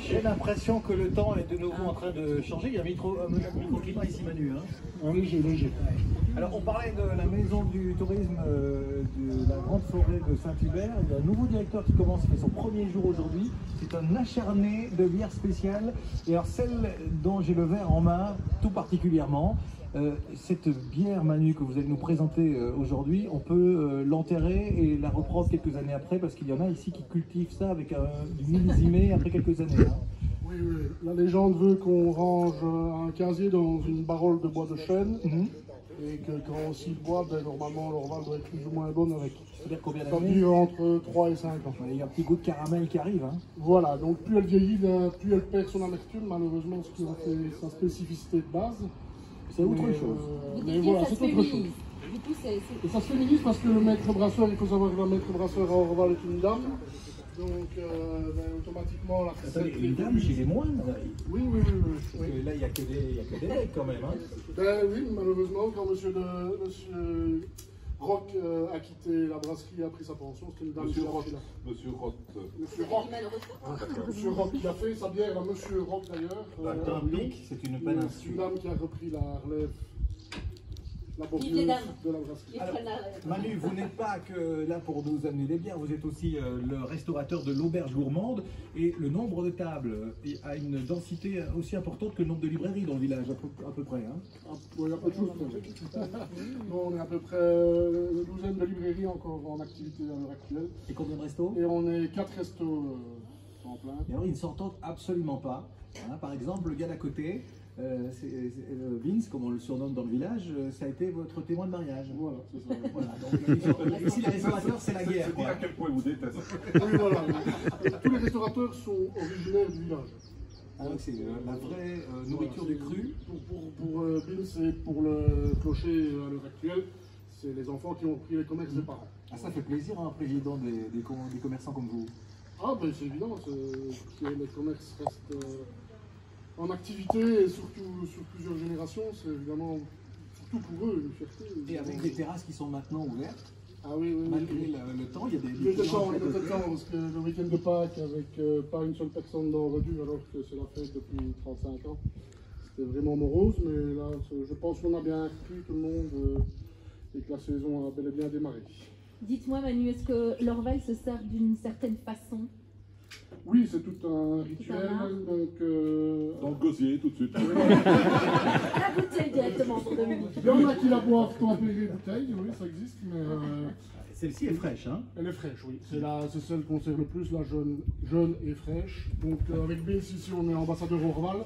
J'ai l'impression que le temps est de nouveau en train de changer. Il y a un microclimat ici, Manu. Hein. Oui, j'ai léger. Alors, on parlait de la maison du tourisme de la Grande Forêt de Saint-Hubert. Il y a un nouveau directeur qui commence, qui fait son premier jour aujourd'hui. C'est un acharné de bière spéciale. Et alors, celle dont j'ai le verre en main, tout particulièrement, cette bière, Manu, que vous allez nous présenter aujourd'hui, on peut l'enterrer et la reprendre quelques années après, parce qu'il y en a ici qui cultivent ça avec du millésimé après quelques années. Hein. Oui, oui. La légende veut qu'on range un casier dans une barole de bois de chêne. Et que quand on s'y boit, ben, normalement l'orval doit être plus ou moins bonne avec. C'est-à-dire combien Ça d'années? dure entre 3 et 5 ans. Il y a un petit goût de caramel qui arrive. Hein. Voilà, donc plus elle vieillit, plus elle perd son amertume, malheureusement, ce qui a fait sa spécificité de base. C'est autre chose. Mais voilà, c'est autre chose. Du coup, c'est... Et ça se féminise parce que le maître brasseur, il faut savoir que le maître brasseur à Orval est une dame. Donc, ben, automatiquement, la recette... Une dame chez les moines? Oui. Parce que là, il n'y a que des legs quand même. Hein. Ben oui, malheureusement, quand monsieur Roch a quitté la brasserie et a pris sa pension, c'était une dame qui a pris là. Monsieur Roth. Monsieur Roch. Monsieur Roch qui a fait sa bière à Monsieur Roch d'ailleurs. Un pic, c'est une peine C'est une dame qui a repris la relève laborieuse de la brasserie. Alors, Manu, vous n'êtes pas que là pour nous amener des bières, vous êtes aussi le restaurateur de l'Auberge Gourmande et le nombre de tables a une densité aussi importante que le nombre de librairies dans le village, à peu près. Hein. Il y a pas de choses. On est à peu près une douzaine de librairies encore en activité à l'heure actuelle. Et combien de restos? Et on est 4 restos en plein. Et alors ils ne s'entendent absolument pas. Hein. Par exemple, le gars d'à côté, Vince, comme on le surnomme dans le village, ça a été votre témoin de mariage. Voilà, c'est ça. Voilà, donc, ici les restaurateurs, c'est la guerre. C'est dire à quel point vous détestez. Oui, voilà. Tous les restaurateurs sont originaires du village. Ah, c'est la vraie nourriture du cru. Pour Vince et pour le clocher à l'heure actuelle, c'est les enfants qui ont pris les commerces des parents. Ah, ça fait plaisir à un président des commerçants comme vous. Ah ben c'est évident que les commerces restent en activité et surtout sur plusieurs générations, c'est évidemment surtout pour eux une fierté. Et avec des terrasses qui sont maintenant ouvertes, ah oui, malgré le temps, il y a des... Il était temps parce que le week-end de Pâques avec pas une seule personne dans Redu alors que c'est la fête depuis 35 ans. C'était vraiment morose, mais là je pense qu'on a bien repris tout le monde et que la saison a bel et bien démarré. Dites-moi Manu, est-ce que l'Orval se sert d'une certaine façon? Oui, c'est tout un rituel, donc... Dans le gosier, tout de suite. La bouteille directement pour Dominique. Il y en a qui la boivent tempérée bouteille, oui, ça existe, mais... Celle-ci est fraîche, hein? Elle est fraîche, oui. C'est celle qu'on sert le plus, la jeune et fraîche. Donc avec Vince, ici, on est ambassadeur Orval.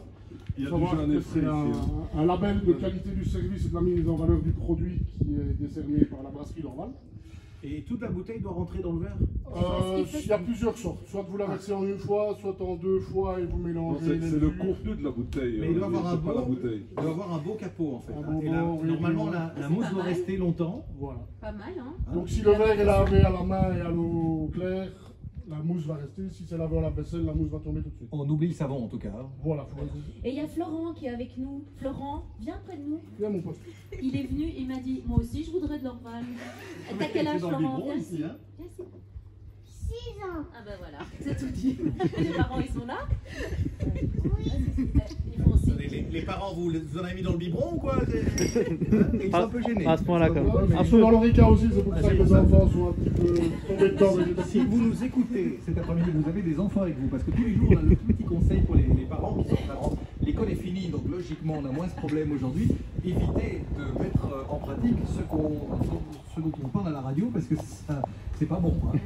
Il y a faut savoir du que c'est un label de qualité du service et de la mise en valeur du produit qui est décerné par la brasserie d'Orval. Et toute la bouteille doit rentrer dans le verre? Il y a plusieurs sortes. Soit vous la versez en une fois, soit en deux fois et vous mélangez. C'est le contenu de la bouteille. Mais il doit avoir un beau capot en fait. Oui, normalement, la mousse doit rester longtemps. Voilà. Pas mal, hein? Donc si le verre est lavé à la main et à l'eau claire, la mousse va rester. Si c'est lavé à la vaisselle, la mousse va tomber tout de suite. On oublie le savon en tout cas. Voilà. Et il y a Florent qui est avec nous. Florent, viens près de nous. Viens mon pote. Il est venu, il m'a dit, moi aussi je voudrais de l'Orval. T'as quel âge Florent? Viens ici. Viens ici. 6 ans. Ah ben voilà, c'est tout dit. Les parents ils sont là? Oui. Ils font aussi. Les parents, vous en avez mis dans le biberon ou quoi? Ils sont un peu gênés. À ce point-là, quand même. Un peu dans l'orica aussi, c'est pour ça que les enfants sont un petit peu tombés dedans. Si vous nous écoutez cet après-midi, vous avez des enfants avec vous, parce que tous les jours, on a le petit conseil pour les parents qui sont parents. L'école est finie, donc logiquement, on a moins ce problème aujourd'hui. Évitez de mettre en pratique ce dont on parle à la radio, parce que ça, c'est pas bon. Hein.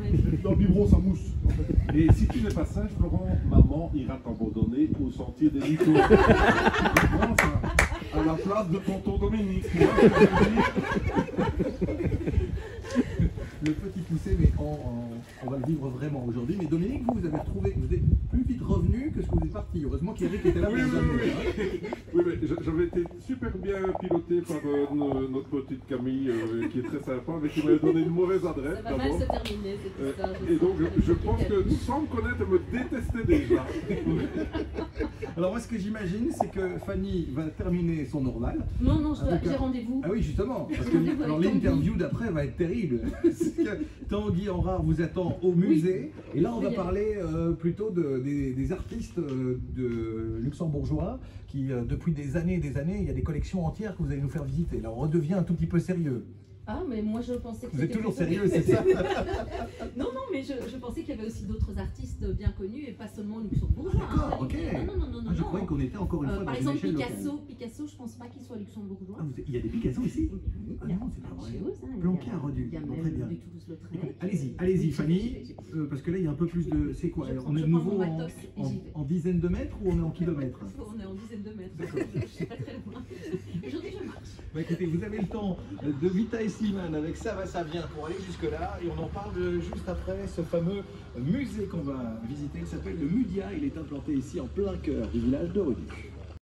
Dans le biberon, ça mousse. En fait. Et si tu n'es pas sage, Florent, maman ira t'abandonner au sentier des Litos. À la place de tonton Dominique. Le petit poussé, mais on va le vivre vraiment aujourd'hui. Mais Dominique, vous avez retrouvé, vous êtes plus vite revenu que ce que vous êtes parti. Heureusement qu'Eric était là pour vous amener. Oui, mais j'avais été super bien piloté par notre petite Camille, qui est très sympa, mais qui m'avait donné une mauvaise adresse. Ça va mal se terminer, c'est tout ça. Et donc, je pense que sans me connaître, elle me détestait déjà. Alors moi, ce que j'imagine, c'est que Fanny va terminer son Orval. Non, j'ai rendez-vous. Ah oui, justement. Parce que alors l'interview d'après va être terrible. puisque Tanguy Henrard vous attend au musée. Oui. Et là, on va parler plutôt des artistes luxembourgeois qui, depuis des années et des années, il y a des collections entières que vous allez nous faire visiter. Là, on redevient un tout petit peu sérieux. Ah, mais moi je pensais que vous êtes toujours sérieux, c'est ça? Non, mais je pensais qu'il y avait aussi d'autres artistes bien connus et pas seulement luxembourgeois. D'accord, ok. Non. Je croyais qu'on était encore une fois par dans exemple, une Picasso, je pense pas qu'il soit luxembourgeois. Ah, il y a des Picasso ici? Ah non, c'est pas vrai. Planqué à Redu. Il y a très même bien. du Toulouse-Lautrec. Allez-y, Fanny, parce que là il y a un peu plus de. C'est quoi? On est de nouveau en dizaines de mètres ou on est en kilomètres? On est en dizaines de mètres. Je suis pas très loin. Aujourd'hui, je marche. Bah écoutez, vous avez le temps de Vita et Slimane avec Ça va, ça vient pour aller jusque-là. Et on en parle juste après ce fameux musée qu'on va visiter. Il s'appelle le Mudia. Il est implanté ici en plein cœur du village de Redu.